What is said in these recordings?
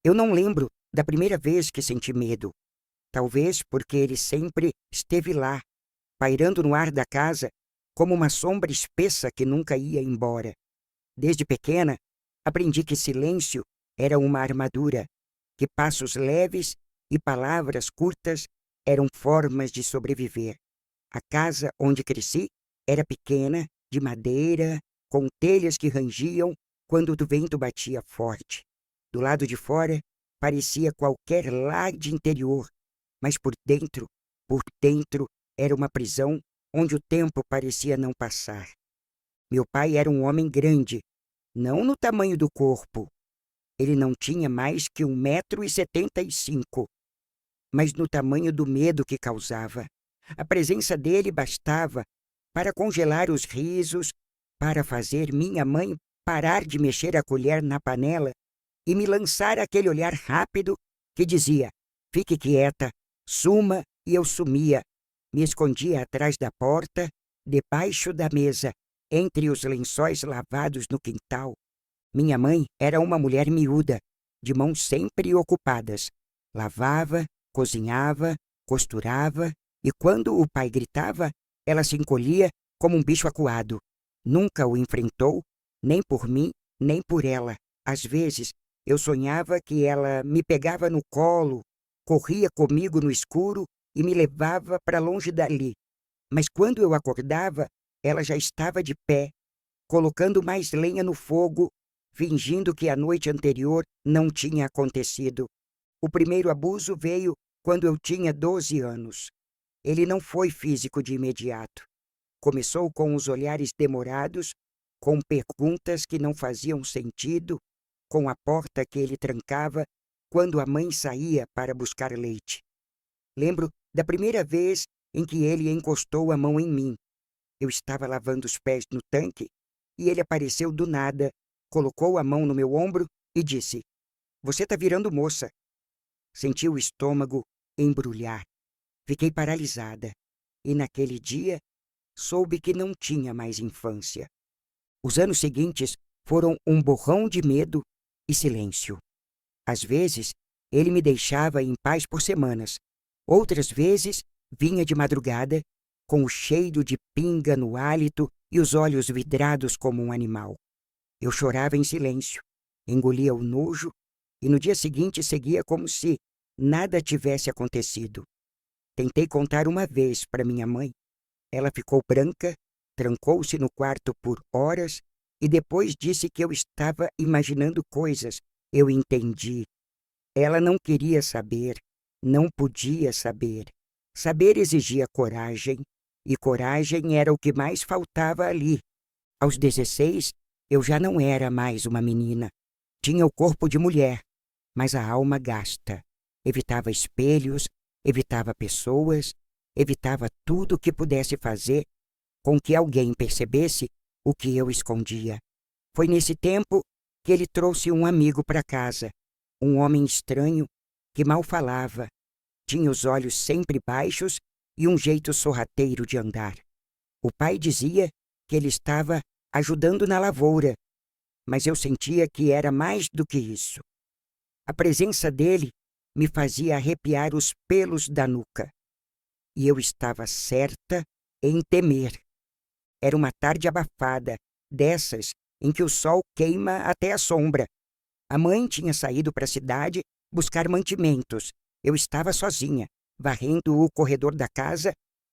Eu não lembro da primeira vez que senti medo. Talvez porque ele sempre esteve lá, pairando no ar da casa, como uma sombra espessa que nunca ia embora. Desde pequena, aprendi que silêncio era uma armadura, que passos leves e palavras curtas eram formas de sobreviver. A casa onde cresci era pequena, de madeira, com telhas que rangiam quando o vento batia forte. Do lado de fora, parecia qualquer lar de interior, mas por dentro, era uma prisão onde o tempo parecia não passar. Meu pai era um homem grande, não no tamanho do corpo. Ele não tinha mais que 1,75 m, mas no tamanho do medo que causava. A presença dele bastava para congelar os risos, para fazer minha mãe parar de mexer a colher na panela e me lançar aquele olhar rápido que dizia: fique quieta, suma, e eu sumia. Me escondia atrás da porta, debaixo da mesa, entre os lençóis lavados no quintal. Minha mãe era uma mulher miúda, de mãos sempre ocupadas. Lavava, cozinhava, costurava, e quando o pai gritava, ela se encolhia como um bicho acuado. Nunca o enfrentou, nem por mim, nem por ela. Às vezes, eu sonhava que ela me pegava no colo, corria comigo no escuro e me levava para longe dali. Mas quando eu acordava, ela já estava de pé, colocando mais lenha no fogo, fingindo que a noite anterior não tinha acontecido. O primeiro abuso veio quando eu tinha 12 anos. Ele não foi físico de imediato. Começou com os olhares demorados, com perguntas que não faziam sentido, com a porta que ele trancava quando a mãe saía para buscar leite. Lembro da primeira vez em que ele encostou a mão em mim. Eu estava lavando os pés no tanque e ele apareceu do nada, colocou a mão no meu ombro e disse: "Você está virando moça." Senti o estômago embrulhar. Fiquei paralisada. E naquele dia, soube que não tinha mais infância. Os anos seguintes foram um borrão de medo e silêncio. Às vezes, ele me deixava em paz por semanas. Outras vezes, vinha de madrugada, com o cheiro de pinga no hálito e os olhos vidrados como um animal. Eu chorava em silêncio, engolia o nojo e no dia seguinte seguia como se nada tivesse acontecido. Tentei contar uma vez para minha mãe. Ela ficou branca, trancou-se no quarto por horas e depois disse que eu estava imaginando coisas. Eu entendi. Ela não queria saber, não podia saber. Saber exigia coragem, e coragem era o que mais faltava ali. Aos 16, eu já não era mais uma menina. Tinha o corpo de mulher, mas a alma gasta. Evitava espelhos, evitava pessoas, evitava tudo que pudesse fazer com que alguém percebesse o que eu escondia. Foi nesse tempo que ele trouxe um amigo para casa, um homem estranho que mal falava, tinha os olhos sempre baixos e um jeito sorrateiro de andar. O pai dizia que ele estava ajudando na lavoura, mas eu sentia que era mais do que isso. A presença dele me fazia arrepiar os pelos da nuca. E eu estava certa em temer. Era uma tarde abafada, dessas em que o sol queima até a sombra. A mãe tinha saído para a cidade buscar mantimentos. Eu estava sozinha, varrendo o corredor da casa,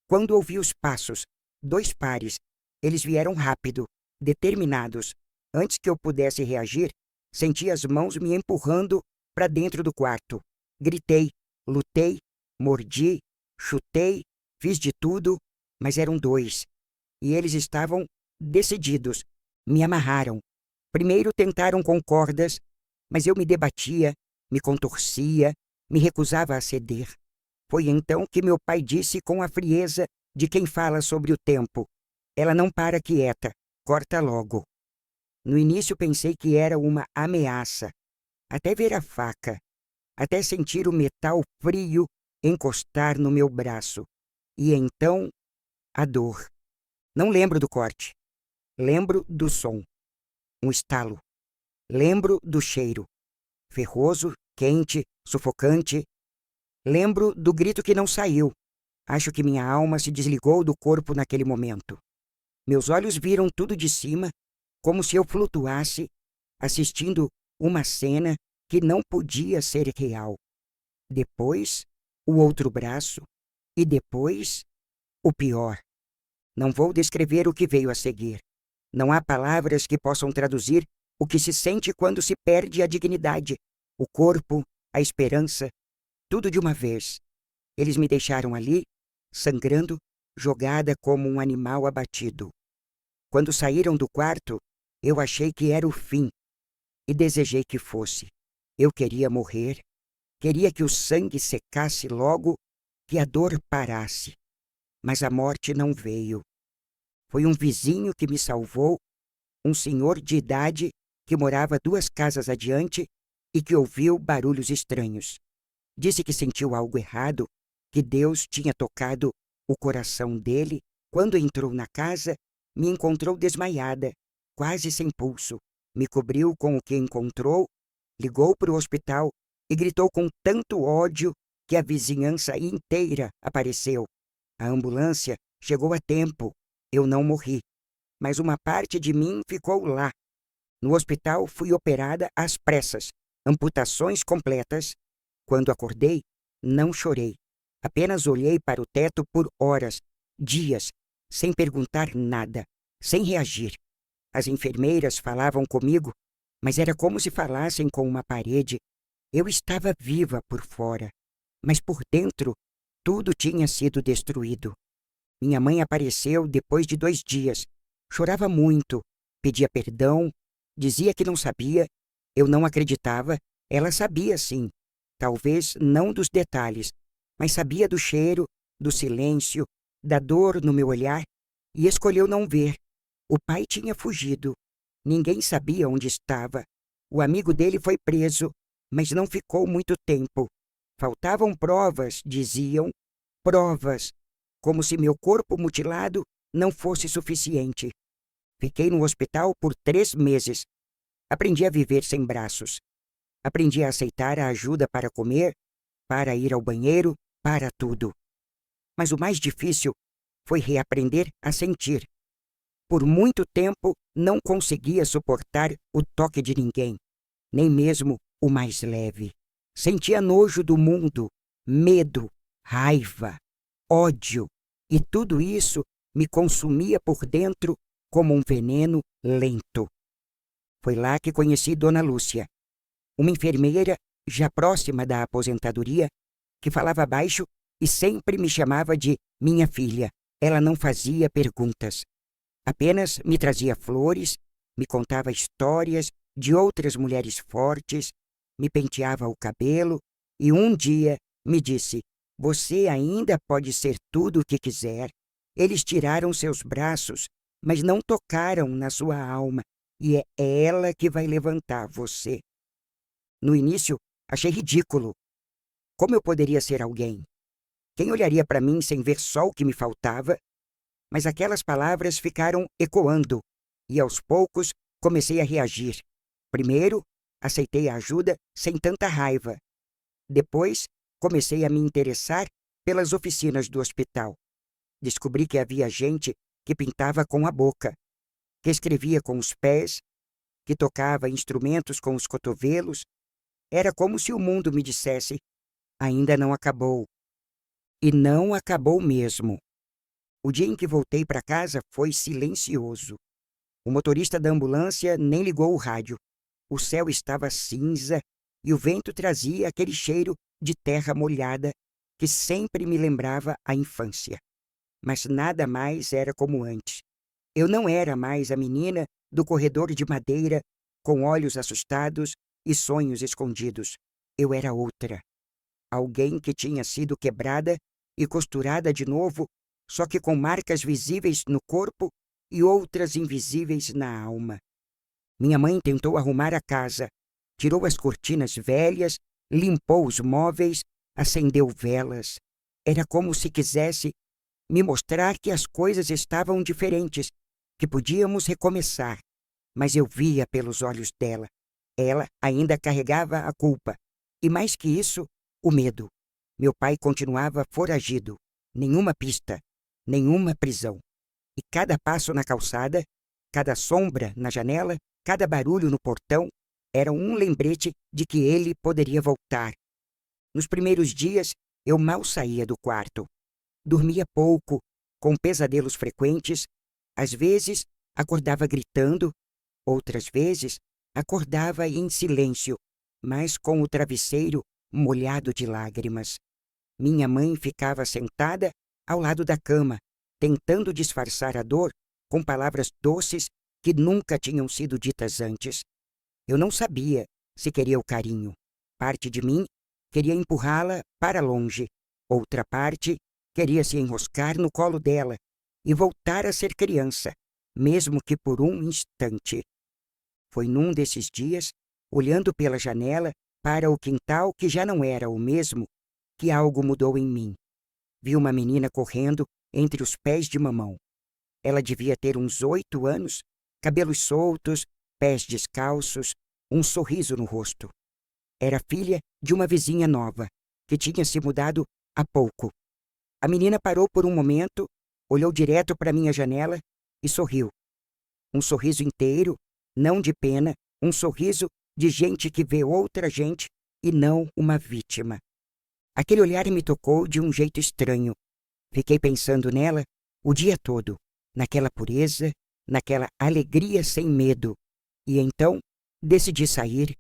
quando ouvi os passos. 2 pares. Eles vieram rápido, determinados. Antes que eu pudesse reagir, senti as mãos me empurrando para dentro do quarto. Gritei, lutei, mordi, chutei, fiz de tudo, mas eram 2. E eles estavam decididos. Me amarraram. Primeiro tentaram com cordas, mas eu me debatia, me contorcia, me recusava a ceder. Foi então que meu pai disse com a frieza de quem fala sobre o tempo: "Ela não para quieta, corta logo." No início pensei que era uma ameaça, até ver a faca, até sentir o metal frio encostar no meu braço. E então, a dor. Não lembro do corte. Lembro do som. Um estalo. Lembro do cheiro. Ferroso quente, sufocante. Lembro do grito que não saiu. Acho que minha alma se desligou do corpo naquele momento. Meus olhos viram tudo de cima, como se eu flutuasse, assistindo uma cena que não podia ser real. Depois, o outro braço. E depois, o pior. Não vou descrever o que veio a seguir. Não há palavras que possam traduzir o que se sente quando se perde a dignidade, o corpo, a esperança, tudo de uma vez. Eles me deixaram ali, sangrando, jogada como um animal abatido. Quando saíram do quarto, eu achei que era o fim e desejei que fosse. Eu queria morrer, queria que o sangue secasse logo, que a dor parasse. Mas a morte não veio. Foi um vizinho que me salvou, um senhor de idade que morava 2 casas adiante e que ouviu barulhos estranhos. Disse que sentiu algo errado, que Deus tinha tocado o coração dele. Quando entrou na casa, me encontrou desmaiada, quase sem pulso. Me cobriu com o que encontrou, ligou para o hospital e gritou com tanto ódio que a vizinhança inteira apareceu. A ambulância chegou a tempo. Eu não morri, mas uma parte de mim ficou lá. No hospital fui operada às pressas, amputações completas. Quando acordei, não chorei. Apenas olhei para o teto por horas, dias, sem perguntar nada, sem reagir. As enfermeiras falavam comigo, mas era como se falassem com uma parede. Eu estava viva por fora, mas por dentro tudo tinha sido destruído. Minha mãe apareceu depois de 2 dias. Chorava muito, pedia perdão, dizia que não sabia. Eu não acreditava. Ela sabia, sim. Talvez não dos detalhes, mas sabia do cheiro, do silêncio, da dor no meu olhar, e escolheu não ver. O pai tinha fugido. Ninguém sabia onde estava. O amigo dele foi preso, mas não ficou muito tempo. Faltavam provas, diziam, provas, como se meu corpo mutilado não fosse suficiente. Fiquei no hospital por 3 meses. Aprendi a viver sem braços. Aprendi a aceitar a ajuda para comer, para ir ao banheiro, para tudo. Mas o mais difícil foi reaprender a sentir. Por muito tempo não conseguia suportar o toque de ninguém, nem mesmo o mais leve. Sentia nojo do mundo, medo, raiva, ódio, e tudo isso me consumia por dentro como um veneno lento. Foi lá que conheci Dona Lúcia, uma enfermeira já próxima da aposentadoria, que falava baixo e sempre me chamava de minha filha. Ela não fazia perguntas. Apenas me trazia flores, me contava histórias de outras mulheres fortes, me penteava o cabelo e um dia me disse: "Você ainda pode ser tudo o que quiser. Eles tiraram seus braços, mas não tocaram na sua alma, e é ela que vai levantar você." No início, achei ridículo. Como eu poderia ser alguém? Quem olharia para mim sem ver só o que me faltava? Mas aquelas palavras ficaram ecoando, e aos poucos comecei a reagir. Primeiro, aceitei a ajuda sem tanta raiva. Depois, comecei a me interessar pelas oficinas do hospital. Descobri que havia gente que pintava com a boca, que escrevia com os pés, que tocava instrumentos com os cotovelos. Era como se o mundo me dissesse: ainda não acabou. E não acabou mesmo. O dia em que voltei para casa foi silencioso. O motorista da ambulância nem ligou o rádio. O céu estava cinza e o vento trazia aquele cheiro de terra molhada que sempre me lembrava a infância. Mas nada mais era como antes. Eu não era mais a menina do corredor de madeira, com olhos assustados e sonhos escondidos. Eu era outra. Alguém que tinha sido quebrada e costurada de novo, só que com marcas visíveis no corpo e outras invisíveis na alma. Minha mãe tentou arrumar a casa, tirou as cortinas velhas, limpou os móveis, acendeu velas. Era como se quisesse me mostrar que as coisas estavam diferentes, que podíamos recomeçar. Mas eu via pelos olhos dela. Ela ainda carregava a culpa. E mais que isso, o medo. Meu pai continuava foragido. Nenhuma pista, nenhuma prisão. E cada passo na calçada, cada sombra na janela, cada barulho no portão, era um lembrete de que ele poderia voltar. Nos primeiros dias, eu mal saía do quarto. Dormia pouco, com pesadelos frequentes. Às vezes, acordava gritando. Outras vezes, acordava em silêncio, mas com o travesseiro molhado de lágrimas. Minha mãe ficava sentada ao lado da cama, tentando disfarçar a dor com palavras doces que nunca tinham sido ditas antes. Eu não sabia se queria o carinho. Parte de mim queria empurrá-la para longe. Outra parte queria se enroscar no colo dela e voltar a ser criança, mesmo que por um instante. Foi num desses dias, olhando pela janela para o quintal que já não era o mesmo, que algo mudou em mim. Vi uma menina correndo entre os pés de mamão. Ela devia ter uns 8 anos, cabelos soltos, pés descalços, um sorriso no rosto. Era filha de uma vizinha nova, que tinha se mudado há pouco. A menina parou por um momento, olhou direto para minha janela e sorriu. Um sorriso inteiro, não de pena, um sorriso de gente que vê outra gente e não uma vítima. Aquele olhar me tocou de um jeito estranho. Fiquei pensando nela o dia todo, naquela pureza, naquela alegria sem medo. E então decidi sair,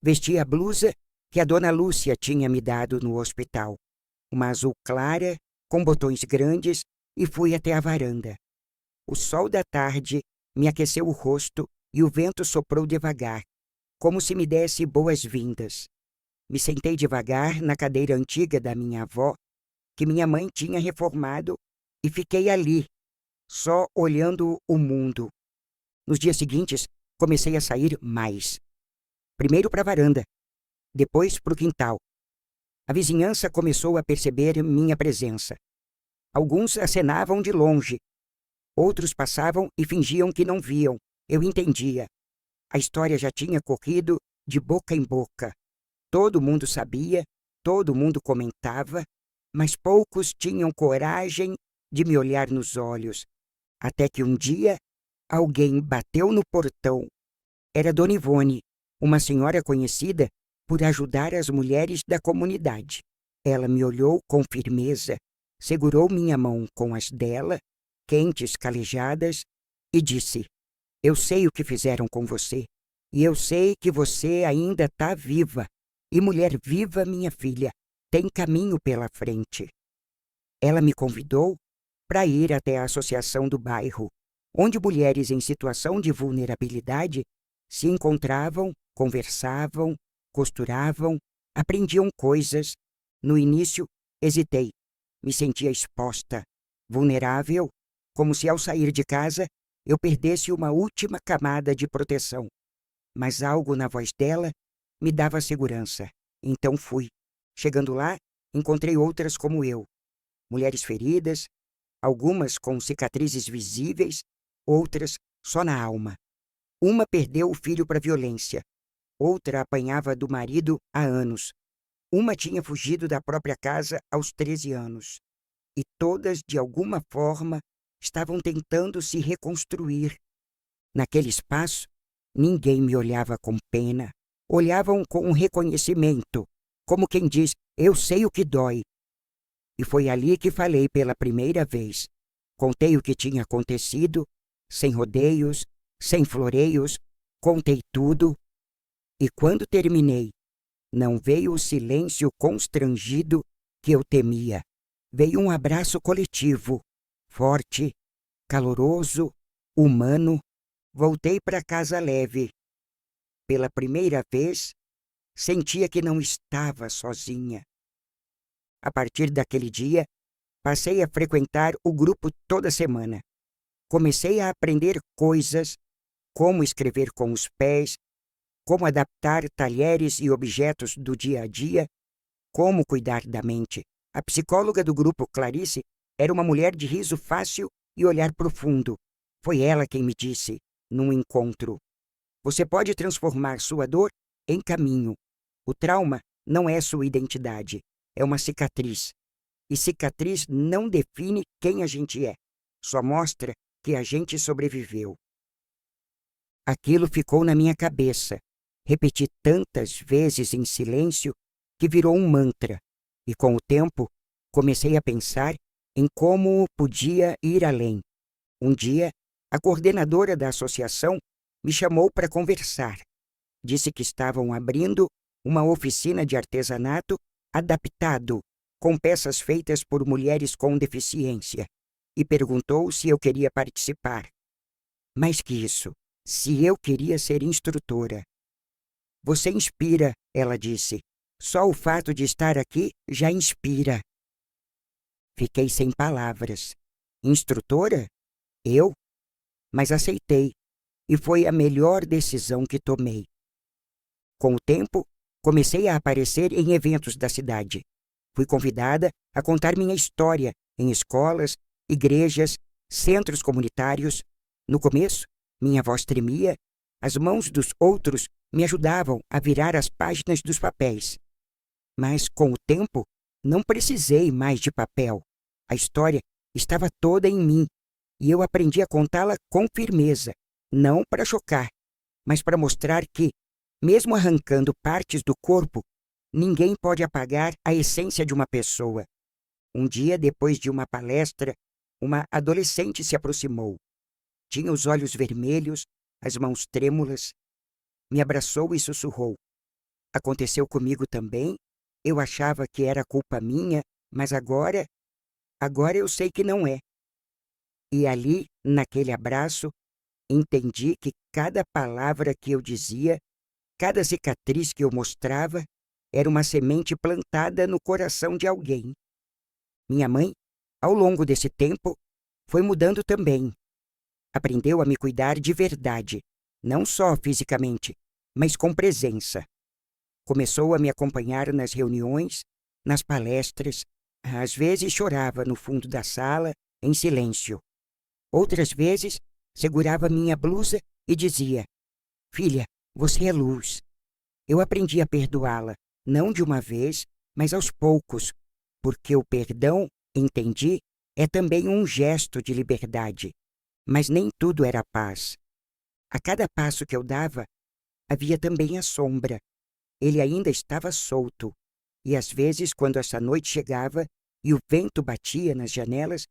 vesti a blusa que a dona Lúcia tinha me dado no hospital, uma azul clara, com botões grandes, e fui até a varanda. O sol da tarde me aqueceu o rosto e o vento soprou devagar, como se me desse boas-vindas. Me sentei devagar na cadeira antiga da minha avó, que minha mãe tinha reformado, e fiquei ali, só olhando o mundo. Nos dias seguintes, comecei a sair mais. Primeiro para a varanda, depois para o quintal. A vizinhança começou a perceber minha presença. Alguns acenavam de longe. Outros passavam e fingiam que não viam. Eu entendia. A história já tinha corrido de boca em boca. Todo mundo sabia, todo mundo comentava, mas poucos tinham coragem de me olhar nos olhos. Até que um dia, alguém bateu no portão. Era Dona Ivone, uma senhora conhecida por ajudar as mulheres da comunidade. Ela me olhou com firmeza, segurou minha mão com as dela, quentes, calejadas, e disse: "Eu sei o que fizeram com você, e eu sei que você ainda está viva. E mulher viva, minha filha, tem caminho pela frente." Ela me convidou para ir até a associação do bairro, onde mulheres em situação de vulnerabilidade se encontravam, conversavam, costuravam, aprendiam coisas. No início, hesitei, me sentia exposta, vulnerável, como se ao sair de casa eu perdesse uma última camada de proteção. Mas algo na voz dela me dava segurança. Então fui. Chegando lá, encontrei outras como eu. Mulheres feridas, algumas com cicatrizes visíveis, outras só na alma. Uma perdeu o filho para violência. Outra apanhava do marido há anos. Uma tinha fugido da própria casa aos 13 anos. E todas, de alguma forma, estavam tentando se reconstruir. Naquele espaço, ninguém me olhava com pena. Olhavam com um reconhecimento, como quem diz: "Eu sei o que dói." E foi ali que falei pela primeira vez. Contei o que tinha acontecido, sem rodeios, sem floreios, contei tudo. E quando terminei, não veio o silêncio constrangido que eu temia. Veio um abraço coletivo, forte, caloroso, humano. Voltei para casa leve. Pela primeira vez, sentia que não estava sozinha. A partir daquele dia, passei a frequentar o grupo toda semana. Comecei a aprender coisas, como escrever com os pés, como adaptar talheres e objetos do dia a dia, como cuidar da mente. A psicóloga do grupo, Clarice, era uma mulher de riso fácil e olhar profundo. Foi ela quem me disse, num encontro: "Você pode transformar sua dor em caminho. O trauma não é sua identidade, é uma cicatriz. E cicatriz não define quem a gente é, só mostra que a gente sobreviveu. Aquilo ficou na minha cabeça. Repeti tantas vezes em silêncio que virou um mantra. E com o tempo, comecei a pensar em como podia ir além. Um dia, a coordenadora da associação me chamou para conversar. Disse que estavam abrindo uma oficina de artesanato adaptado, com peças feitas por mulheres com deficiência, e perguntou se eu queria participar. Mais que isso, se eu queria ser instrutora. Você inspira, ela disse. Só o fato de estar aqui já inspira. Fiquei sem palavras. Instrutora? Eu? Mas aceitei, e foi a melhor decisão que tomei. Com o tempo, comecei a aparecer em eventos da cidade. Fui convidada a contar minha história em escolas, igrejas, centros comunitários. No começo, minha voz tremia, as mãos dos outros me ajudavam a virar as páginas dos papéis. Mas, com o tempo, não precisei mais de papel. A história estava toda em mim, e eu aprendi a contá-la com firmeza, não para chocar, mas para mostrar que, mesmo arrancando partes do corpo, ninguém pode apagar a essência de uma pessoa. Um dia, depois de uma palestra, uma adolescente se aproximou. Tinha os olhos vermelhos, as mãos trêmulas. Me abraçou e sussurrou. Aconteceu comigo também. Eu achava que era culpa minha, mas agora eu sei que não é. E ali, naquele abraço, entendi que cada palavra que eu dizia, cada cicatriz que eu mostrava, era uma semente plantada no coração de alguém. Minha mãe, ao longo desse tempo, foi mudando também. Aprendeu a me cuidar de verdade, não só fisicamente, mas com presença. Começou a me acompanhar nas reuniões, nas palestras. Às vezes chorava no fundo da sala, em silêncio. Outras vezes, segurava minha blusa e dizia: Filha, você é luz. Eu aprendi a perdoá-la, não de uma vez, mas aos poucos, porque o perdão, entendi, é também um gesto de liberdade. Mas nem tudo era paz. A cada passo que eu dava, havia também a sombra. Ele ainda estava solto, e às vezes, quando essa noite chegava e o vento batia nas janelas,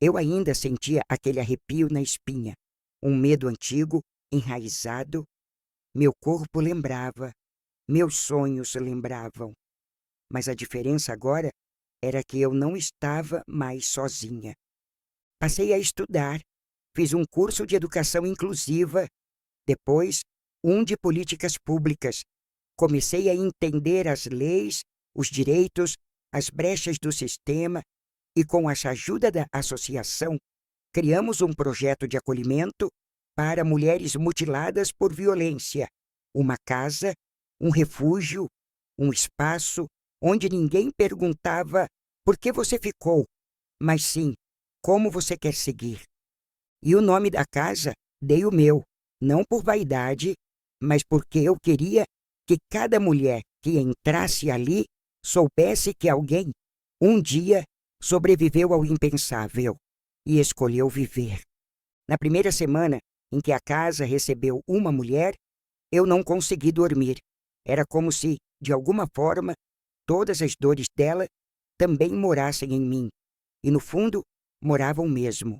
eu ainda sentia aquele arrepio na espinha, um medo antigo, enraizado. Meu corpo lembrava, meus sonhos lembravam. Mas a diferença agora era que eu não estava mais sozinha. Passei a estudar, fiz um curso de educação inclusiva, depois um de políticas públicas. Comecei a entender as leis, os direitos, as brechas do sistema e, com a ajuda da associação, criamos um projeto de acolhimento para mulheres mutiladas por violência, uma casa, um refúgio, um espaço onde ninguém perguntava por que você ficou, mas sim como você quer seguir. E o nome da casa dei o meu, não por vaidade, mas porque eu queria que cada mulher que entrasse ali soubesse que alguém, um dia, sobreviveu ao impensável e escolheu viver. Na primeira semana em que a casa recebeu uma mulher, eu não consegui dormir. Era como se, de alguma forma, todas as dores dela também morassem em mim. E, no fundo, moravam mesmo.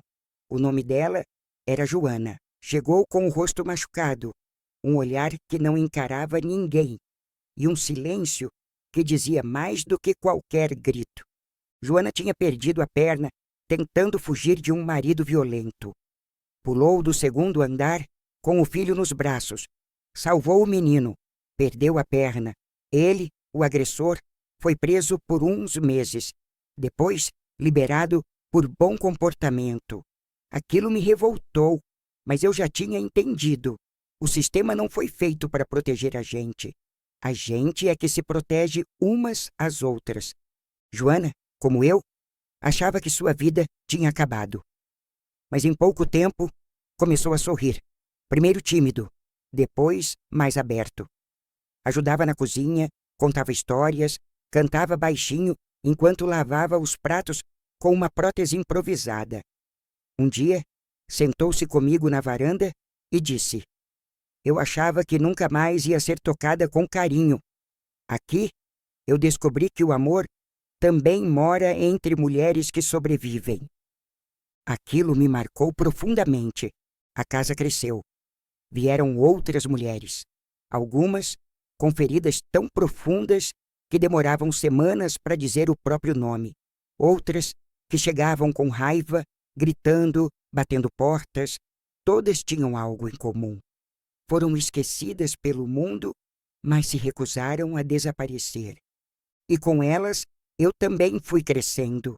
O nome dela era Joana. Chegou com o rosto machucado, um olhar que não encarava ninguém e um silêncio que dizia mais do que qualquer grito. Joana tinha perdido a perna tentando fugir de um marido violento. Pulou do segundo andar com o filho nos braços. Salvou o menino. Perdeu a perna. Ele, o agressor, foi preso por uns meses. Depois, liberado por bom comportamento. Aquilo me revoltou, mas eu já tinha entendido. O sistema não foi feito para proteger a gente. A gente é que se protege umas às outras. Joana, como eu, achava que sua vida tinha acabado. Mas em pouco tempo, começou a sorrir. Primeiro tímido, depois mais aberto. Ajudava na cozinha, contava histórias, cantava baixinho enquanto lavava os pratos com uma prótese improvisada. Um dia, sentou-se comigo na varanda e disse: eu achava que nunca mais ia ser tocada com carinho. Aqui, eu descobri que o amor também mora entre mulheres que sobrevivem. Aquilo me marcou profundamente. A casa cresceu. Vieram outras mulheres, algumas com feridas tão profundas que demoravam semanas para dizer o próprio nome, outras que chegavam com raiva, gritando, batendo portas. Todas tinham algo em comum. Foram esquecidas pelo mundo, mas se recusaram a desaparecer. E com elas, eu também fui crescendo.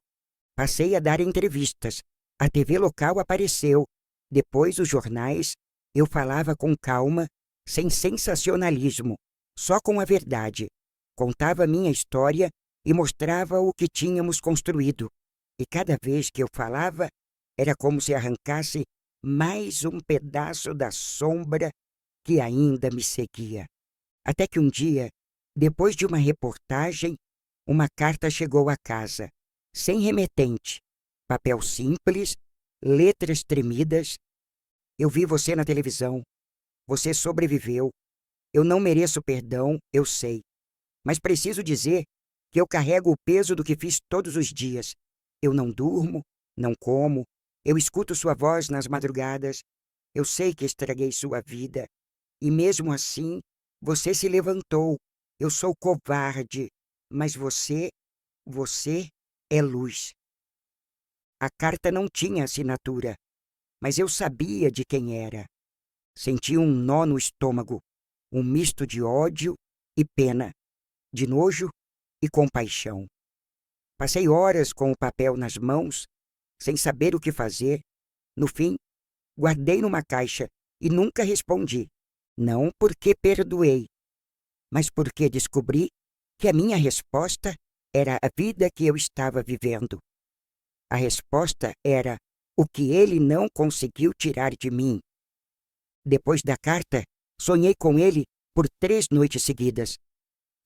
Passei a dar entrevistas. A TV local apareceu. Depois, os jornais. Eu falava com calma, sem sensacionalismo, só com a verdade. Contava minha história e mostrava o que tínhamos construído. E cada vez que eu falava, era como se arrancasse mais um pedaço da sombra que ainda me seguia. Até que um dia, depois de uma reportagem, uma carta chegou à casa, sem remetente, papel simples, letras tremidas. Eu vi você na televisão. Você sobreviveu. Eu não mereço perdão, eu sei. Mas preciso dizer que eu carrego o peso do que fiz todos os dias. Eu não durmo, não como. Eu escuto sua voz nas madrugadas. Eu sei que estraguei sua vida. E mesmo assim, você se levantou. Eu sou covarde. Mas você é luz. A carta não tinha assinatura, mas eu sabia de quem era. Senti um nó no estômago, um misto de ódio e pena, de nojo e compaixão. Passei horas com o papel nas mãos, sem saber o que fazer. No fim, guardei numa caixa e nunca respondi. Não porque perdoei, mas porque descobri que a minha resposta era a vida que eu estava vivendo. A resposta era o que ele não conseguiu tirar de mim. Depois da carta, sonhei com ele por 3 noites seguidas.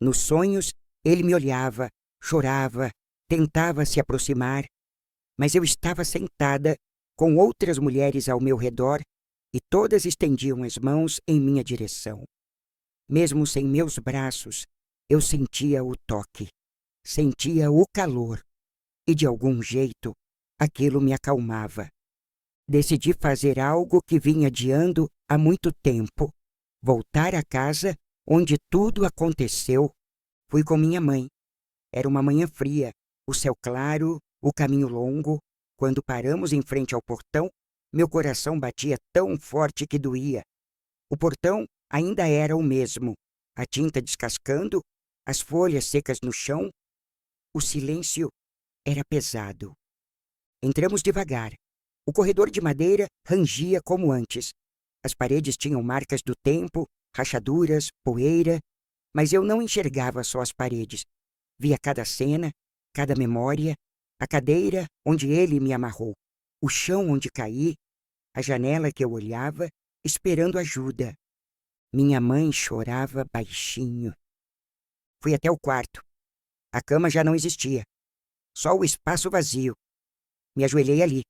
Nos sonhos, ele me olhava, chorava, tentava se aproximar, mas eu estava sentada com outras mulheres ao meu redor e todas estendiam as mãos em minha direção. Mesmo sem meus braços, eu sentia o toque, sentia o calor e, de algum jeito, aquilo me acalmava. Decidi fazer algo que vinha adiando há muito tempo. Voltar à casa onde tudo aconteceu. Fui com minha mãe. Era uma manhã fria, o céu claro, o caminho longo. Quando paramos em frente ao portão, meu coração batia tão forte que doía. O portão ainda era o mesmo. A tinta descascando, as folhas secas no chão. O silêncio era pesado. Entramos devagar. O corredor de madeira rangia como antes. As paredes tinham marcas do tempo, rachaduras, poeira, mas eu não enxergava só as paredes. Via cada cena, cada memória, a cadeira onde ele me amarrou, o chão onde caí, a janela que eu olhava, esperando ajuda. Minha mãe chorava baixinho. Fui até o quarto. A cama já não existia. Só o espaço vazio. Me ajoelhei ali.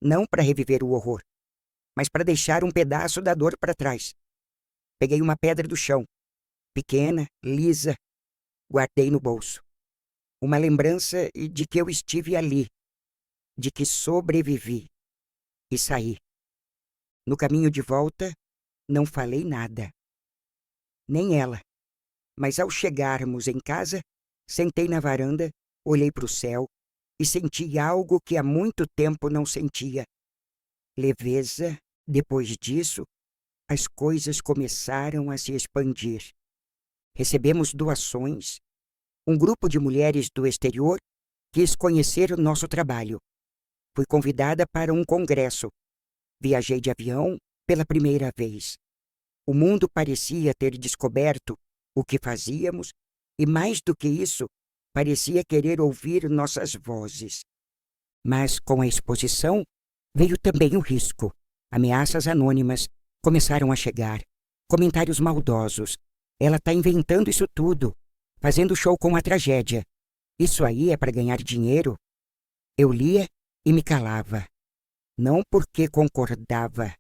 Não para reviver o horror, mas para deixar um pedaço da dor para trás. Peguei uma pedra do chão, pequena, lisa, guardei no bolso. Uma lembrança de que eu estive ali, de que sobrevivi. E saí. No caminho de volta, não falei nada. Nem ela. Mas ao chegarmos em casa, sentei na varanda, olhei para o céu e senti algo que há muito tempo não sentia. Leveza. Depois disso, as coisas começaram a se expandir. Recebemos doações. Um grupo de mulheres do exterior quis conhecer o nosso trabalho. Fui convidada para um congresso. Viajei de avião pela primeira vez. O mundo parecia ter descoberto o que fazíamos e, mais do que isso, parecia querer ouvir nossas vozes. Mas, com a exposição, veio também o risco. Ameaças anônimas começaram a chegar. Comentários maldosos. Ela está inventando isso tudo. fazendo show com a tragédia. Isso aí é para ganhar dinheiro? Eu lia e me calava. Não porque concordava,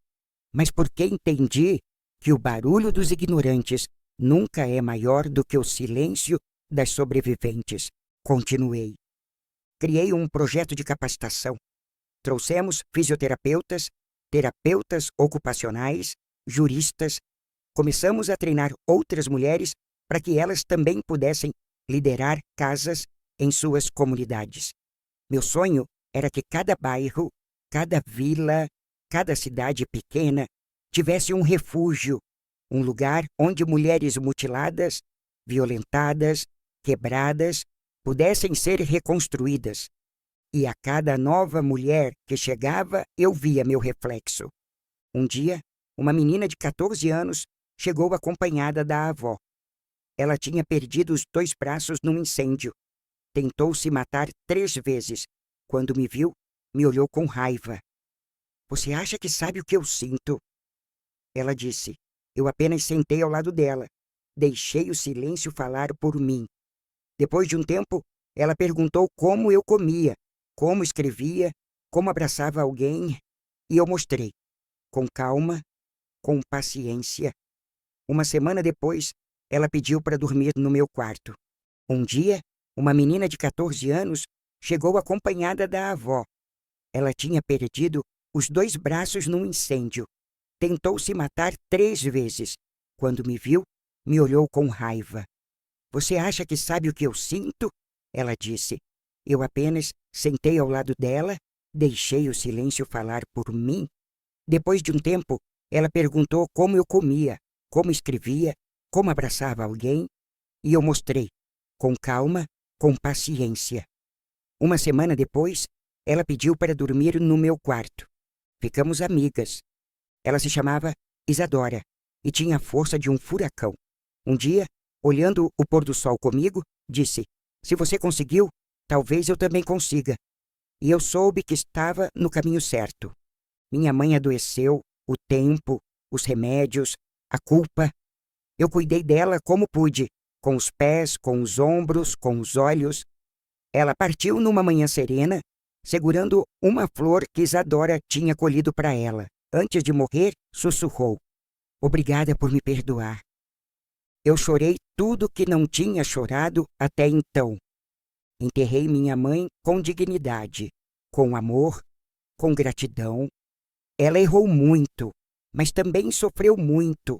mas porque entendi que o barulho dos ignorantes nunca é maior do que o silêncio das sobreviventes. Continuei. Criei um projeto de capacitação. Trouxemos fisioterapeutas, terapeutas ocupacionais, juristas. Começamos a treinar outras mulheres para que elas também pudessem liderar casas em suas comunidades. Meu sonho era que cada bairro, cada vila, cada cidade pequena tivesse um refúgio, um lugar onde mulheres mutiladas, violentadas, quebradas, pudessem ser reconstruídas. E a cada nova mulher que chegava, eu via meu reflexo. Um dia, uma menina de 14 anos chegou acompanhada da avó. Ela tinha perdido os 2 braços num incêndio. Tentou se matar 3 vezes. Quando me viu, me olhou com raiva. Você acha que sabe o que eu sinto? Ela disse. Eu apenas sentei ao lado dela. Deixei o silêncio falar por mim. Depois de um tempo, ela perguntou como eu comia, como escrevia, como abraçava alguém, e eu mostrei. Com calma, com paciência. Uma semana depois, ela pediu para dormir no meu quarto. Um dia, uma menina de 14 anos chegou acompanhada da avó. Ela tinha perdido os 2 braços num incêndio. Tentou se matar 3 vezes. Quando me viu, me olhou com raiva. Você acha que sabe o que eu sinto? Ela disse. Eu apenas sentei ao lado dela, deixei o silêncio falar por mim. Depois de um tempo, ela perguntou como eu comia, como escrevia, como abraçava alguém, e eu mostrei, com calma, com paciência. Uma semana depois, ela pediu para dormir no meu quarto. Ficamos amigas. Ela se chamava Isadora e tinha a força de um furacão. Um dia, olhando o pôr do sol comigo, disse: se você conseguiu, talvez eu também consiga. E eu soube que estava no caminho certo. Minha mãe adoeceu, o tempo, os remédios, a culpa. Eu cuidei dela como pude, com os pés, com os ombros, com os olhos. Ela partiu numa manhã serena, segurando uma flor que Isadora tinha colhido para ela. Antes de morrer, sussurrou: obrigada por me perdoar. Eu chorei tudo que não tinha chorado até então. Enterrei minha mãe com dignidade, com amor, com gratidão. Ela errou muito, mas também sofreu muito.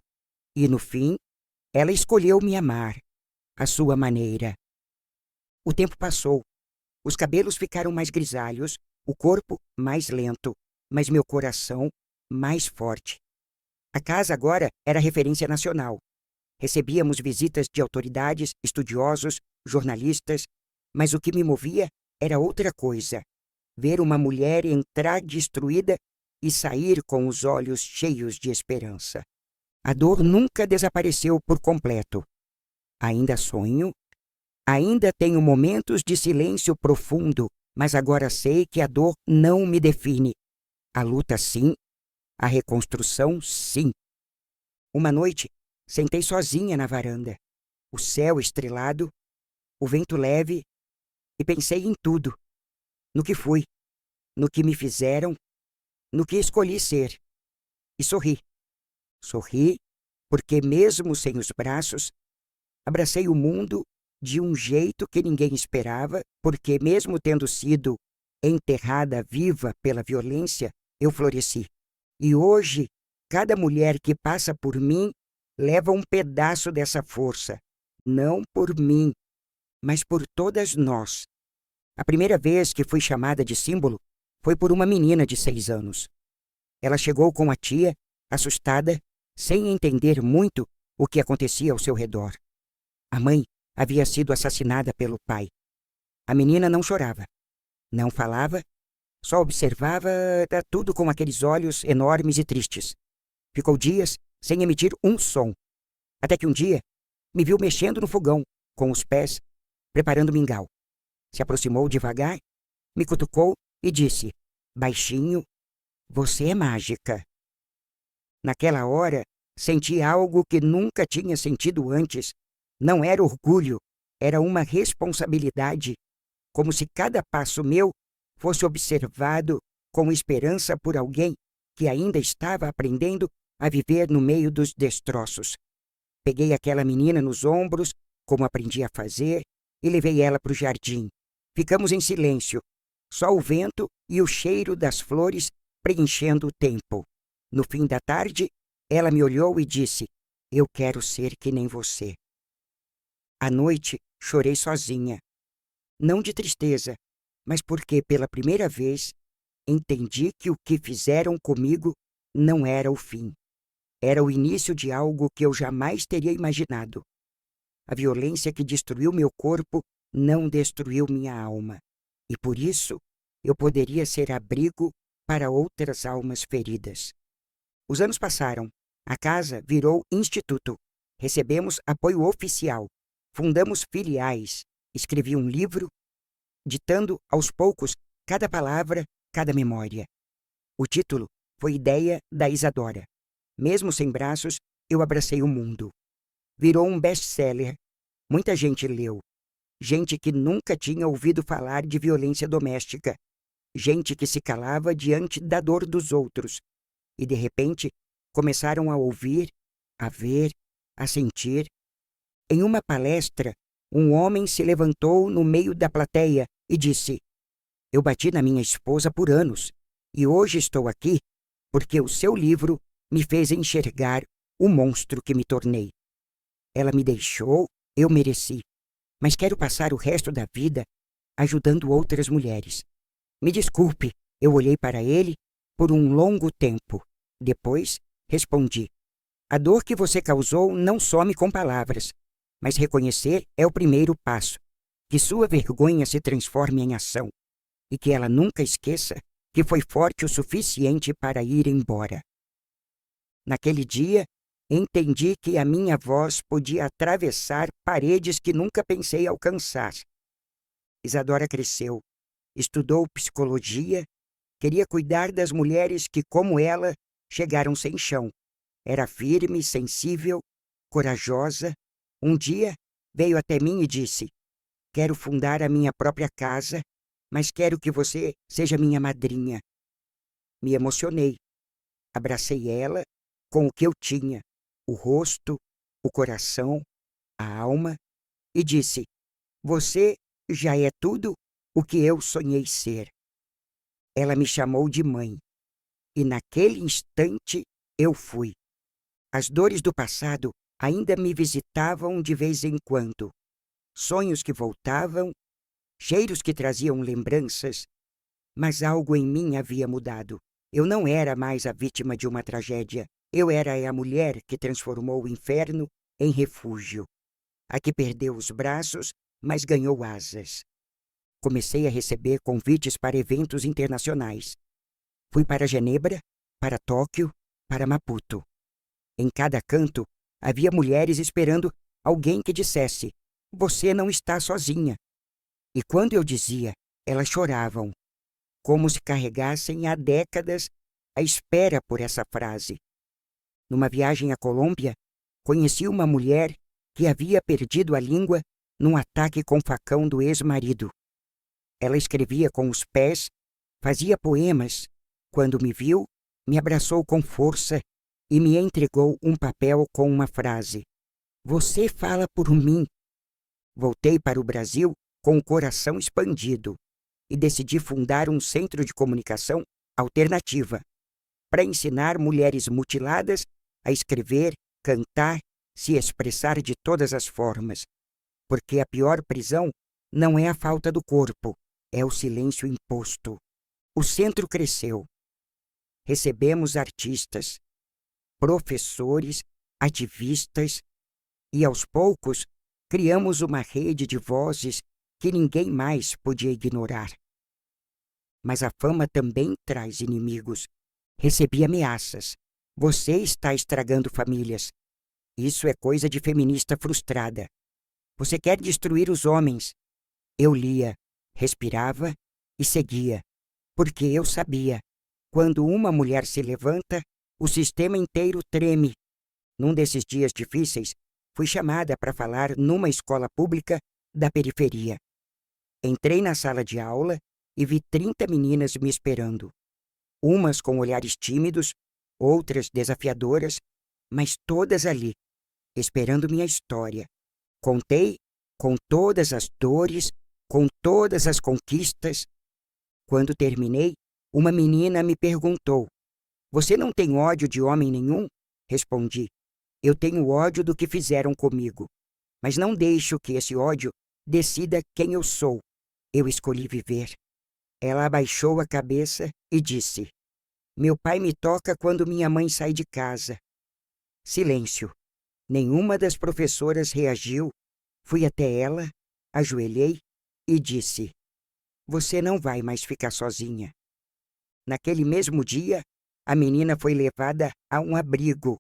E, no fim, ela escolheu me amar, à sua maneira. O tempo passou. Os cabelos ficaram mais grisalhos, o corpo mais lento, mas meu coração mais forte. A casa agora era referência nacional. Recebíamos visitas de autoridades, estudiosos, jornalistas, mas o que me movia era outra coisa. Ver uma mulher entrar destruída e sair com os olhos cheios de esperança. A dor nunca desapareceu por completo. Ainda sonho, ainda tenho momentos de silêncio profundo, mas agora sei que a dor não me define. A luta, sim. A reconstrução, sim. Uma noite, sentei sozinha na varanda. O céu estrelado, o vento leve, e pensei em tudo. No que fui, no que me fizeram, no que escolhi ser. E sorri. Sorri porque, mesmo sem os braços, abracei o mundo de um jeito que ninguém esperava, porque, mesmo tendo sido enterrada viva pela violência, eu floresci. E hoje, cada mulher que passa por mim leva um pedaço dessa força, não por mim, mas por todas nós. A primeira vez que fui chamada de símbolo foi por uma menina de 6 anos. Ela chegou com a tia, assustada, sem entender muito o que acontecia ao seu redor. A mãe havia sido assassinada pelo pai. A menina não chorava, não falava, só observava tudo com aqueles olhos enormes e tristes. Ficou dias sem emitir um som, até que um dia me viu mexendo no fogão, com os pés, preparando mingau. Se aproximou devagar, me cutucou e disse, baixinho: você é mágica. Naquela hora, senti algo que nunca tinha sentido antes. Não era orgulho, Era uma responsabilidade, como se cada passo meu fosse observado com esperança por alguém que ainda estava aprendendo a viver no meio dos destroços. Peguei aquela menina nos ombros, como aprendi a fazer, e levei ela para o jardim. Ficamos em silêncio, só o vento e o cheiro das flores preenchendo o tempo. No fim da tarde, ela me olhou e disse: "Eu quero ser que nem você." À noite, chorei sozinha. Não de tristeza, mas porque, pela primeira vez, entendi que o que fizeram comigo não era o fim. Era o início de algo que eu jamais teria imaginado. A violência que destruiu meu corpo não destruiu minha alma. E por isso, eu poderia ser abrigo para outras almas feridas. Os anos passaram. A casa virou instituto. Recebemos apoio oficial. Fundamos filiais. Escrevi um livro, ditando aos poucos cada palavra, cada memória. O título foi ideia da Isadora. Mesmo sem braços, eu abracei o mundo. Virou um best-seller. Muita gente leu. Gente que nunca tinha ouvido falar de violência doméstica. Gente que se calava diante da dor dos outros. E, de repente, começaram a ouvir, a ver, a sentir. Em uma palestra, um homem se levantou no meio da plateia e disse: "Eu bati na minha esposa por anos, e hoje estou aqui porque o seu livro me fez enxergar o monstro que me tornei. Ela me deixou, eu mereci, mas quero passar o resto da vida ajudando outras mulheres. Me desculpe." Eu olhei para ele por um longo tempo. Depois, respondi: "A dor que você causou não some com palavras, mas reconhecer é o primeiro passo. Que sua vergonha se transforme em ação e que ela nunca esqueça que foi forte o suficiente para ir embora." Naquele dia, entendi que a minha voz podia atravessar paredes que nunca pensei alcançar. Isadora cresceu, estudou psicologia, queria cuidar das mulheres que, como ela, chegaram sem chão. Era firme, sensível, corajosa. Um dia, veio até mim e disse: "Quero fundar a minha própria casa, mas quero que você seja minha madrinha." Me emocionei. Abracei ela com o que eu tinha, o rosto, o coração, a alma, e disse: "Você já é tudo o que eu sonhei ser." Ela me chamou de mãe, e naquele instante eu fui. As dores do passado ainda me visitavam de vez em quando. Sonhos que voltavam, cheiros que traziam lembranças, mas algo em mim havia mudado. Eu não era mais a vítima de uma tragédia. Eu era a mulher que transformou o inferno em refúgio. A que perdeu os braços, mas ganhou asas. Comecei a receber convites para eventos internacionais. Fui para Genebra, para Tóquio, para Maputo. Em cada canto, havia mulheres esperando alguém que dissesse: "Você não está sozinha." E quando eu dizia, elas choravam, como se carregassem há décadas a espera por essa frase. Numa viagem à Colômbia, conheci uma mulher que havia perdido a língua num ataque com facão do ex-marido. Ela escrevia com os pés, fazia poemas. Quando me viu, me abraçou com força e me entregou um papel com uma frase: "Você fala por mim." Voltei para o Brasil com o coração expandido e decidi fundar um centro de comunicação alternativa para ensinar mulheres mutiladas a escrever, cantar, se expressar de todas as formas. Porque a pior prisão não é a falta do corpo, é o silêncio imposto. O centro cresceu. Recebemos artistas, professores, ativistas e, aos poucos, criamos uma rede de vozes que ninguém mais podia ignorar. Mas a fama também traz inimigos. Recebi ameaças. "Você está estragando famílias. Isso é coisa de feminista frustrada. Você quer destruir os homens." Eu lia, respirava e seguia, porque eu sabia: quando uma mulher se levanta, o sistema inteiro treme. Num desses dias difíceis, fui chamada para falar numa escola pública da periferia. Entrei na sala de aula e vi 30 meninas me esperando. Umas com olhares tímidos, outras desafiadoras, mas todas ali, esperando minha história. Contei com todas as dores, com todas as conquistas. Quando terminei, uma menina me perguntou: "Você não tem ódio de homem nenhum?" Respondi: "Eu tenho ódio do que fizeram comigo, mas não deixo que esse ódio decida quem eu sou. Eu escolhi viver." Ela abaixou a cabeça e disse: "Meu pai me toca quando minha mãe sai de casa." Silêncio. Nenhuma das professoras reagiu. Fui até ela, ajoelhei e disse: "Você não vai mais ficar sozinha." Naquele mesmo dia, a menina foi levada a um abrigo.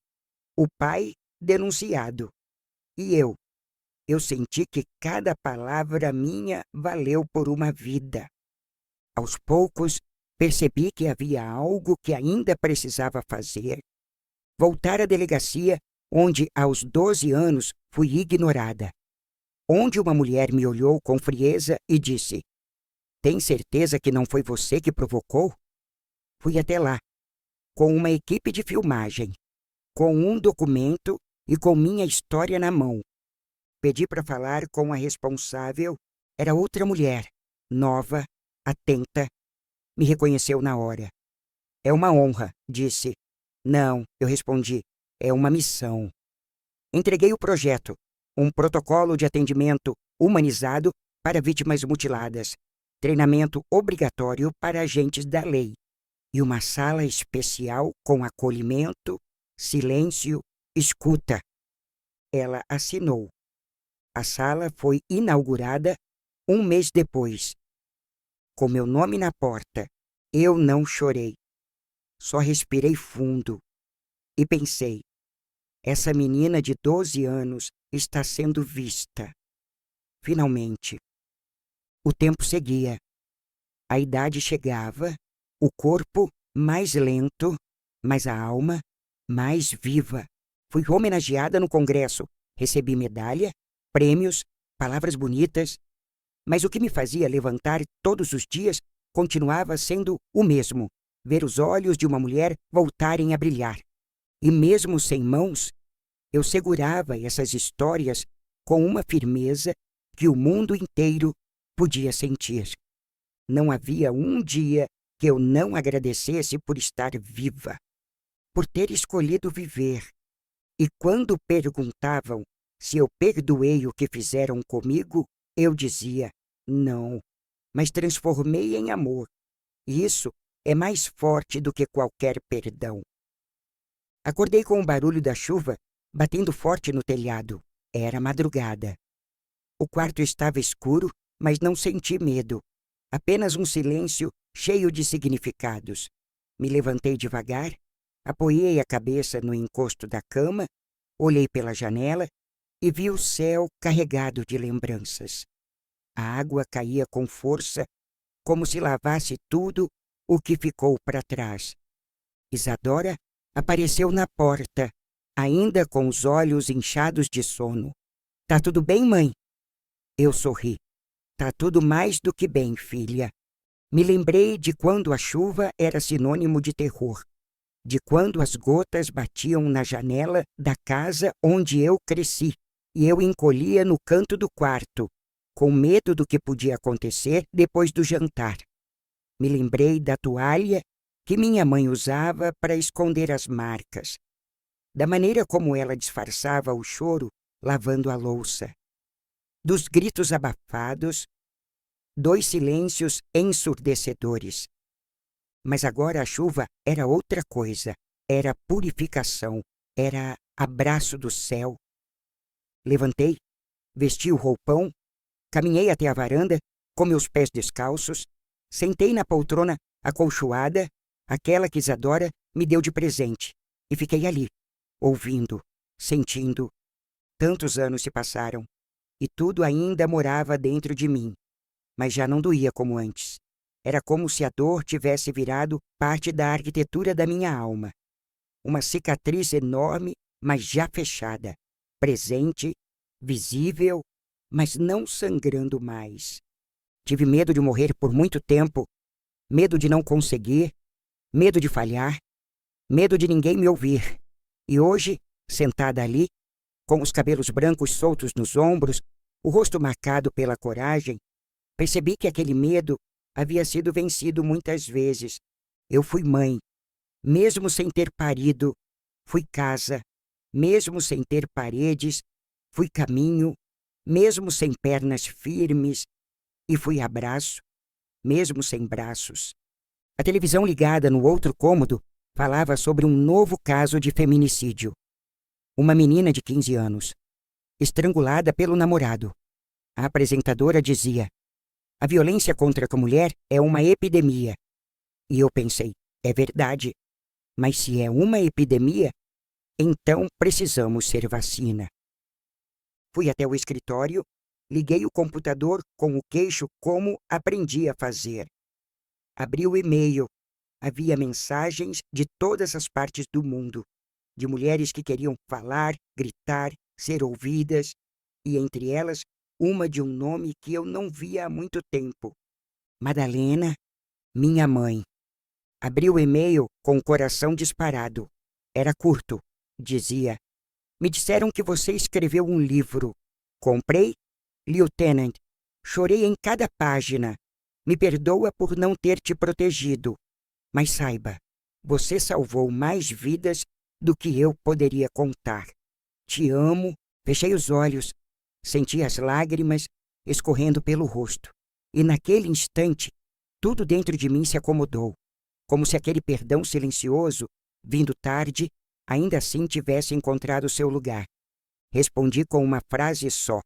O pai denunciado. E eu senti que cada palavra minha valeu por uma vida. Aos poucos, percebi que havia algo que ainda precisava fazer. Voltar à delegacia, onde aos 12 anos fui ignorada. Onde uma mulher me olhou com frieza e disse: "Tem certeza que não foi você que provocou?" Fui até lá, com uma equipe de filmagem, com um documento e com minha história na mão. Pedi para falar com a responsável. Era outra mulher, nova, atenta. Me reconheceu na hora. "É uma honra", disse. "Não", eu respondi, "é uma missão." Entreguei o projeto, um protocolo de atendimento humanizado para vítimas mutiladas, treinamento obrigatório para agentes da lei e uma sala especial com acolhimento, silêncio, escuta. Ela assinou. A sala foi inaugurada um mês depois. Com meu nome na porta, eu não chorei. Só respirei fundo e pensei: essa menina de 12 anos está sendo vista. Finalmente. O tempo seguia. A idade chegava, o corpo mais lento, mas a alma mais viva. Fui homenageada no congresso. Recebi medalha, prêmios, palavras bonitas. Mas o que me fazia levantar todos os dias continuava sendo o mesmo: ver os olhos de uma mulher voltarem a brilhar. E mesmo sem mãos, eu segurava essas histórias com uma firmeza que o mundo inteiro podia sentir. Não havia um dia que eu não agradecesse por estar viva, por ter escolhido viver. E quando perguntavam se eu perdoei o que fizeram comigo, eu dizia: não, mas transformei em amor. E isso é mais forte do que qualquer perdão. Acordei com o barulho da chuva batendo forte no telhado. Era madrugada. O quarto estava escuro, mas não senti medo. Apenas um silêncio cheio de significados. Me levantei devagar, apoiei a cabeça no encosto da cama, olhei pela janela e vi o céu carregado de lembranças. A água caía com força, como se lavasse tudo o que ficou para trás. Isadora apareceu na porta, ainda com os olhos inchados de sono. "Tá tudo bem, mãe?" Eu sorri. "Tá tudo mais do que bem, filha." Me lembrei de quando a chuva era sinônimo de terror, de quando as gotas batiam na janela da casa onde eu cresci, e eu encolhia no canto do quarto, com medo do que podia acontecer depois do jantar. Me lembrei da toalha que minha mãe usava para esconder as marcas, da maneira como ela disfarçava o choro lavando a louça, dos gritos abafados, 2 silêncios ensurdecedores. Mas agora a chuva era outra coisa, era purificação, era abraço do céu. Levantei, vesti o roupão, caminhei até a varanda com meus pés descalços, sentei na poltrona acolchoada, aquela que Isadora me deu de presente, e fiquei ali, ouvindo, sentindo. Tantos anos se passaram, e tudo ainda morava dentro de mim, mas já não doía como antes. Era como se a dor tivesse virado parte da arquitetura da minha alma. Uma cicatriz enorme, mas já fechada, presente, visível, mas não sangrando mais. Tive medo de morrer por muito tempo, medo de não conseguir, medo de falhar, medo de ninguém me ouvir. E hoje, sentada ali, com os cabelos brancos soltos nos ombros, o rosto marcado pela coragem, percebi que aquele medo havia sido vencido muitas vezes. Eu fui mãe, mesmo sem ter parido, fui casa, mesmo sem ter paredes, fui caminho, mesmo sem pernas firmes, e fui abraço, mesmo sem braços. A televisão ligada no outro cômodo falava sobre um novo caso de feminicídio. Uma menina de 15 anos, estrangulada pelo namorado. A apresentadora dizia: a violência contra a mulher é uma epidemia. E eu pensei, é verdade. Mas se é uma epidemia, então precisamos ser vacina. Fui até o escritório, liguei o computador com o queixo como aprendi a fazer. Abri o e-mail. Havia mensagens de todas as partes do mundo, de mulheres que queriam falar, gritar, ser ouvidas, e entre elas, uma de um nome que eu não via há muito tempo. Madalena, minha mãe. Abri o e-mail com o coração disparado. Era curto. Dizia: me disseram que você escreveu um livro. Comprei? Lieutenant, chorei em cada página. Me perdoa por não ter te protegido. Mas saiba, você salvou mais vidas do que eu poderia contar. Te amo. Fechei os olhos. Senti as lágrimas escorrendo pelo rosto. E naquele instante, tudo dentro de mim se acomodou, como se aquele perdão silencioso, vindo tarde, ainda assim tivesse encontrado seu lugar. Respondi com uma frase só: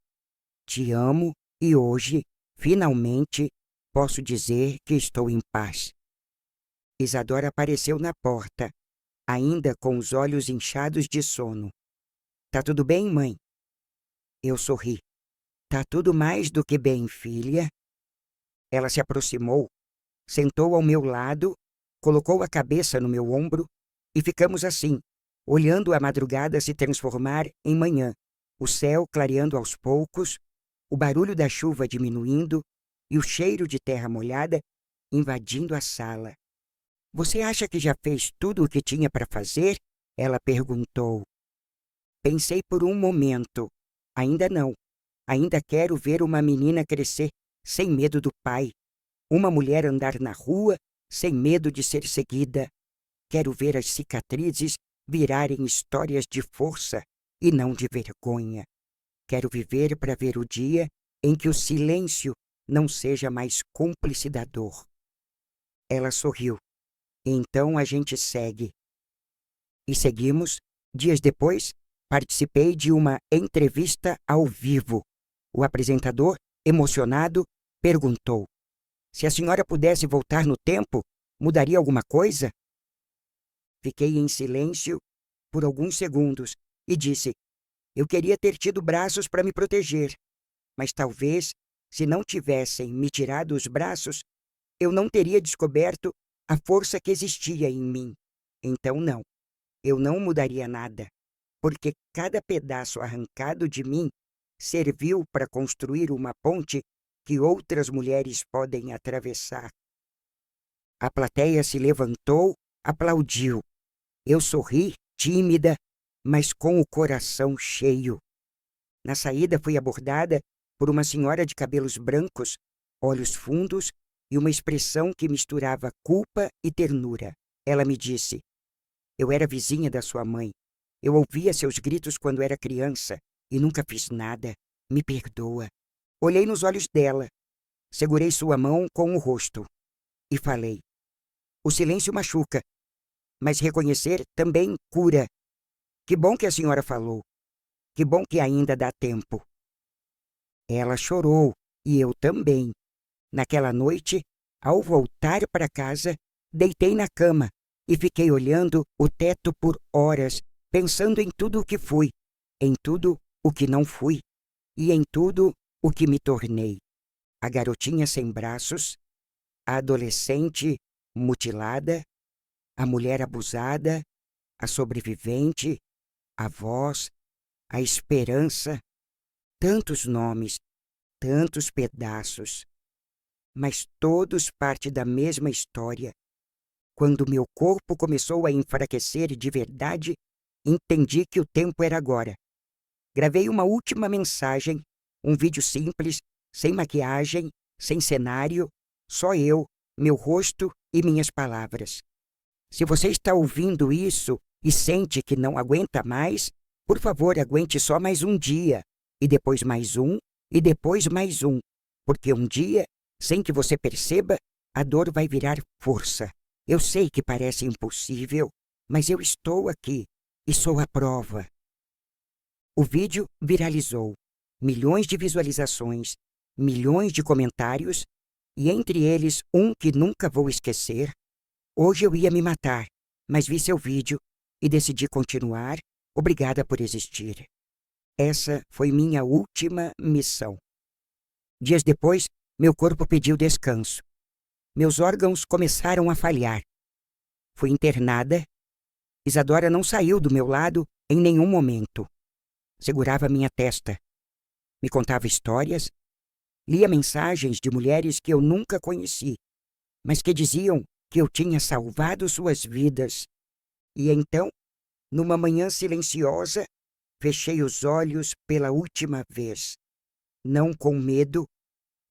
te amo, e hoje, finalmente, posso dizer que estou em paz. Isadora apareceu na porta, ainda com os olhos inchados de sono. Tá tudo bem, mãe? Eu sorri. Tá tudo mais do que bem, filha. Ela se aproximou, sentou ao meu lado, colocou a cabeça no meu ombro e ficamos assim, olhando a madrugada se transformar em manhã, o céu clareando aos poucos, o barulho da chuva diminuindo e o cheiro de terra molhada invadindo a sala. Você acha que já fez tudo o que tinha para fazer? Ela perguntou. Pensei por um momento. Ainda não. Ainda quero ver uma menina crescer sem medo do pai. Uma mulher andar na rua sem medo de ser seguida. Quero ver as cicatrizes virarem histórias de força e não de vergonha. Quero viver para ver o dia em que o silêncio não seja mais cúmplice da dor. Ela sorriu. Então a gente segue. E seguimos. Dias depois, participei de uma entrevista ao vivo. O apresentador, emocionado, perguntou: se a senhora pudesse voltar no tempo, mudaria alguma coisa? Fiquei em silêncio por alguns segundos e disse: eu queria ter tido braços para me proteger, mas talvez, se não tivessem me tirado os braços, eu não teria descoberto a força que existia em mim. Então não, eu não mudaria nada, porque cada pedaço arrancado de mim serviu para construir uma ponte que outras mulheres podem atravessar. A plateia se levantou, aplaudiu. Eu sorri, tímida, mas com o coração cheio. Na saída fui abordada por uma senhora de cabelos brancos, olhos fundos e uma expressão que misturava culpa e ternura. Ela me disse: eu era vizinha da sua mãe. Eu ouvia seus gritos quando era criança e nunca fiz nada. Me perdoa. Olhei nos olhos dela, segurei sua mão com o rosto e falei: o silêncio machuca, mas reconhecer também cura. Que bom que a senhora falou. Que bom que ainda dá tempo. Ela chorou e eu também. Naquela noite, ao voltar para casa, deitei na cama e fiquei olhando o teto por horas, pensando em tudo o que fui, em tudo o que não fui e em tudo o que me tornei. A garotinha sem braços, a adolescente mutilada, a mulher abusada, a sobrevivente, a voz, a esperança, tantos nomes, tantos pedaços, mas todos parte da mesma história. Quando meu corpo começou a enfraquecer de verdade, entendi que o tempo era agora. Gravei uma última mensagem, um vídeo simples, sem maquiagem, sem cenário, só eu, meu rosto e minhas palavras. Se você está ouvindo isso e sente que não aguenta mais, por favor, aguente só mais um dia, e depois mais um, e depois mais um, porque um dia, sem que você perceba, a dor vai virar força. Eu sei que parece impossível, mas eu estou aqui e sou a prova. O vídeo viralizou, milhões de visualizações, milhões de comentários, e entre eles um que nunca vou esquecer. Hoje eu ia me matar, mas vi seu vídeo e decidi continuar. Obrigada por existir. Essa foi minha última missão. Dias depois, meu corpo pediu descanso. Meus órgãos começaram a falhar. Fui internada. Isadora não saiu do meu lado em nenhum momento. Segurava minha testa. Me contava histórias. Lia mensagens de mulheres que eu nunca conheci, mas que diziam que eu tinha salvado suas vidas. E então, numa manhã silenciosa, fechei os olhos pela última vez. Não com medo,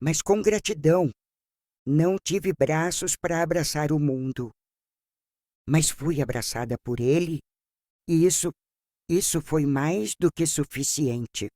mas com gratidão. Não tive braços para abraçar o mundo, mas fui abraçada por ele, e isso foi mais do que suficiente.